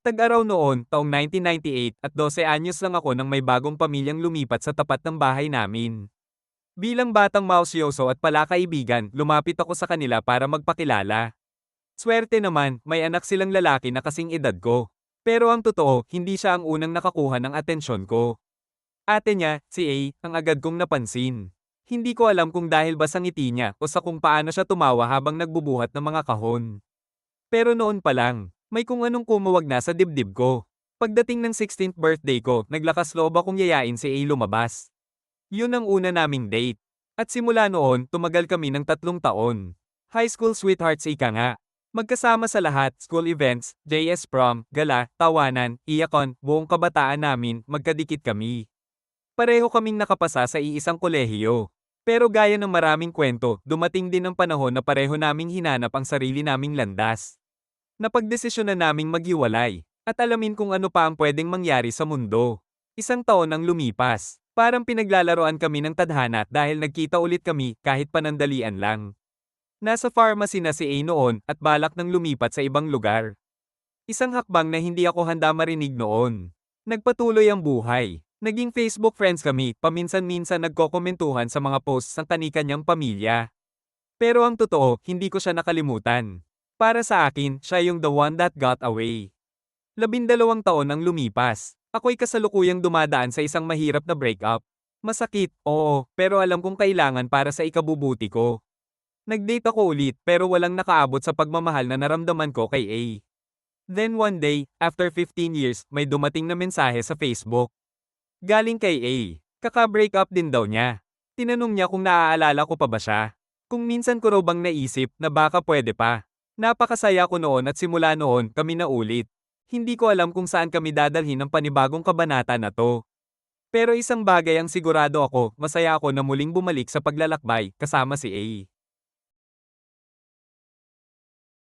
Tag-araw noon, taong 1998 at 12 anyos lang ako nang may bagong pamilyang lumipat sa tapat ng bahay namin. Bilang batang mausyoso at palakaibigan, lumapit ako sa kanila para magpakilala. Swerte naman, may anak silang lalaki na kasing edad ko. Pero ang totoo, hindi siya ang unang nakakuha ng atensyon ko. Ate niya, si A, ang agad kong napansin. Hindi ko alam kung dahil ba sa ngiti niya o sa kung paano siya tumawa habang nagbubuhat ng mga kahon. Pero noon pa lang, may kung anong kumuwag na sa dibdib ko. Pagdating ng 16th birthday ko, naglakas loob akong yayain si A lumabas. Yun ang una naming date. At simula noon, tumagal kami ng 3 taon. High school sweethearts ika nga. Magkasama sa lahat, school events, JS prom, gala, tawanan, iyakon, buong kabataan namin, magkadikit kami. Pareho kaming nakapasa sa iisang kolehiyo. Pero gaya ng maraming kwento, dumating din ang panahon na pareho naming hinanap ang sarili naming landas. Napagdesisyonan naming maghiwalay, at alamin kung ano pa ang pwedeng mangyari sa mundo. 1 taon ang lumipas. Parang pinaglalaroan kami ng tadhana dahil nagkita ulit kami kahit panandalian lang. Nasa pharmacy na si A noon at balak ng lumipat sa ibang lugar. Isang hakbang na hindi ako handa marinig noon. Nagpatuloy ang buhay. Naging Facebook friends kami, paminsan-minsan nagkokomentuhan sa mga posts ng kani-kanyang pamilya. Pero ang totoo, hindi ko siya nakalimutan. Para sa akin, siya yung the one that got away. 12 taon ang lumipas. Ako'y kasalukuyang dumadaan sa isang mahirap na breakup. Masakit, oo, pero alam kong kailangan para sa ikabubuti ko. Nag-date ako ulit pero walang nakaabot sa pagmamahal na naramdaman ko kay A. Then one day, after 15 years, may dumating na mensahe sa Facebook. Galing kay A. Kaka-break up din daw niya. Tinanong niya kung naaalala ko pa ba siya. Kung minsan ko raw bang naisip na baka pwede pa. Napakasaya ko noon at simula noon kami na ulit. Hindi ko alam kung saan kami dadalhin ng panibagong kabanata na to. Pero isang bagay ang sigurado ako, masaya ako na muling bumalik sa paglalakbay kasama si A.